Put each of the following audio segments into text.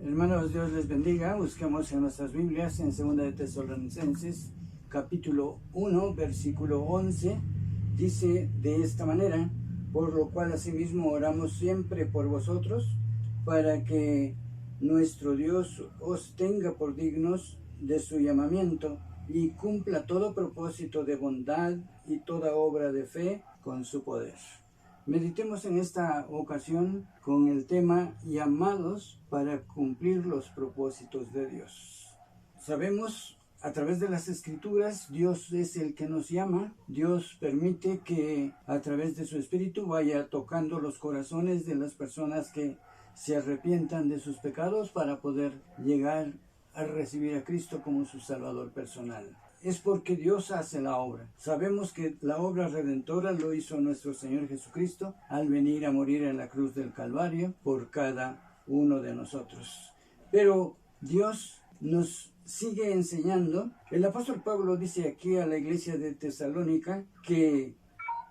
Hermanos, Dios les bendiga. Busquemos en nuestras Biblias en 2 de Tesalonicenses, capítulo 1, versículo 11. Dice de esta manera: por lo cual asimismo oramos siempre por vosotros, para que nuestro Dios os tenga por dignos de su llamamiento y cumpla todo propósito de bondad y toda obra de fe con su poder. Meditemos en esta ocasión con el tema llamados para cumplir los propósitos de Dios. Sabemos a través de las Escrituras, Dios es el que nos llama. Dios permite que a través de su Espíritu vaya tocando los corazones de las personas que se arrepientan de sus pecados para poder llegar a recibir a Cristo como su Salvador personal. Es porque Dios hace la obra. Sabemos que la obra redentora lo hizo nuestro Señor Jesucristo al venir a morir en la cruz del Calvario por cada uno de nosotros. Pero Dios nos sigue enseñando. El apóstol Pablo dice aquí a la iglesia de Tesalónica que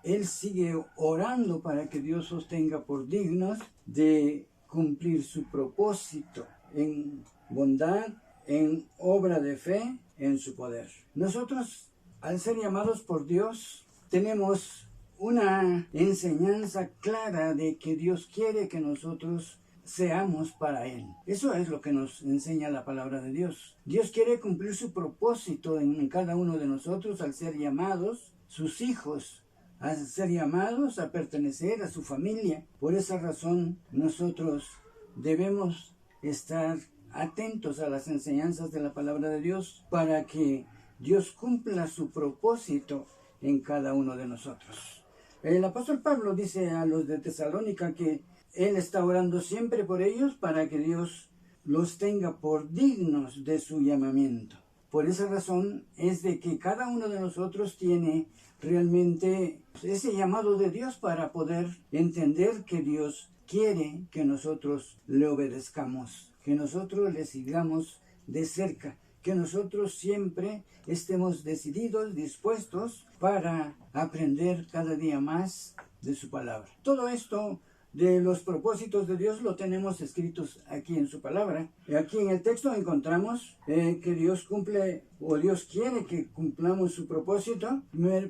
él sigue orando para que Dios os tenga por dignos de cumplir su propósito en bondad, en obra de fe, en su poder. Nosotros, al ser llamados por Dios, tenemos una enseñanza clara de que Dios quiere que nosotros seamos para Él. Eso es lo que nos enseña la palabra de Dios. Dios quiere cumplir su propósito en cada uno de nosotros al ser llamados sus hijos, a ser llamados a pertenecer a su familia. Por esa razón, nosotros debemos estar atentos a las enseñanzas de la palabra de Dios para que Dios cumpla su propósito en cada uno de nosotros. El apóstol Pablo dice a los de Tesalónica que él está orando siempre por ellos para que Dios los tenga por dignos de su llamamiento. Por esa razón es de que cada uno de nosotros tiene realmente ese llamado de Dios para poder entender que Dios quiere que nosotros le obedezcamos, que nosotros le sigamos de cerca, que nosotros siempre estemos decididos, dispuestos para aprender cada día más de su palabra. Todo esto de los propósitos de Dios lo tenemos escritos aquí en su palabra. Y aquí en el texto encontramos que Dios cumple, o Dios quiere que cumplamos su propósito,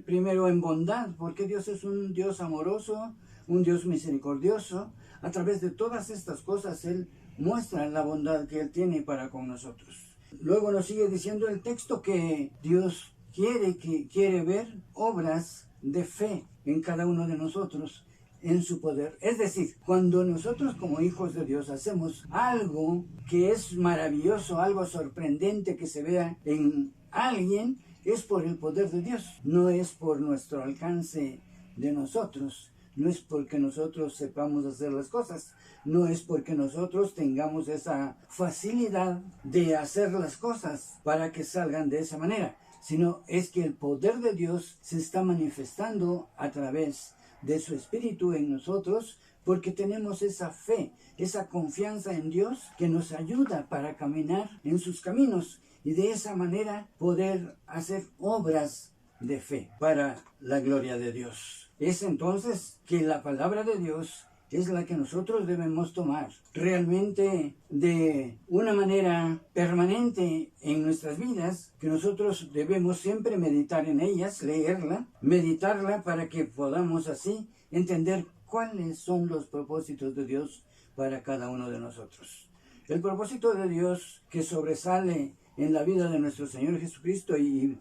primero en bondad, porque Dios es un Dios amoroso, un Dios misericordioso. A través de todas estas cosas Él muestra la bondad que Él tiene para con nosotros. Luego nos sigue diciendo el texto que Dios quiere ver obras de fe en cada uno de nosotros, en su poder. Es decir, cuando nosotros como hijos de Dios hacemos algo que es maravilloso, algo sorprendente que se vea en alguien, es por el poder de Dios, no es por nuestro alcance de nosotros. No es porque nosotros sepamos hacer las cosas, no es porque nosotros tengamos esa facilidad de hacer las cosas para que salgan de esa manera, sino es que el poder de Dios se está manifestando a través de su Espíritu en nosotros, porque tenemos esa fe, esa confianza en Dios que nos ayuda para caminar en sus caminos y de esa manera poder hacer obras de fe para la gloria de Dios. Es entonces que la palabra de Dios es la que nosotros debemos tomar realmente de una manera permanente en nuestras vidas, que nosotros debemos siempre meditar en ellas, leerla, meditarla para que podamos así entender cuáles son los propósitos de Dios para cada uno de nosotros. El propósito de Dios que sobresale en la vida de nuestro Señor Jesucristo y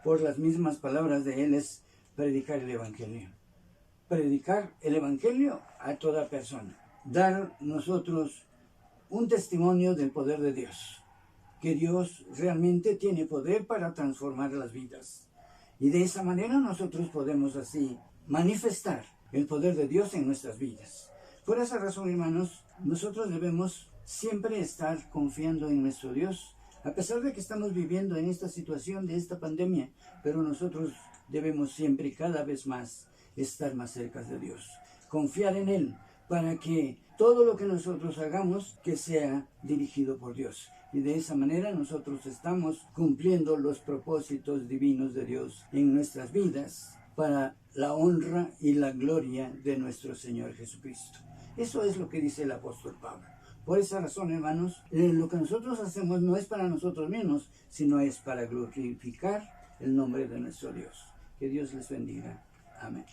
por las mismas palabras de Él es predicar el Evangelio. Predicar el Evangelio a toda persona. Dar nosotros un testimonio del poder de Dios. Que Dios realmente tiene poder para transformar las vidas. Y de esa manera nosotros podemos así manifestar el poder de Dios en nuestras vidas. Por esa razón, hermanos, nosotros debemos siempre estar confiando en nuestro Dios, a pesar de que estamos viviendo en esta situación de esta pandemia, pero nosotros debemos siempre y cada vez más estar más cerca de Dios, confiar en Él para que todo lo que nosotros hagamos que sea dirigido por Dios. Y de esa manera nosotros estamos cumpliendo los propósitos divinos de Dios en nuestras vidas para la honra y la gloria de nuestro Señor Jesucristo. Eso es lo que dice el apóstol Pablo. Por esa razón, hermanos, lo que nosotros hacemos no es para nosotros mismos, sino es para glorificar el nombre de nuestro Dios. Que Dios les bendiga. Amén.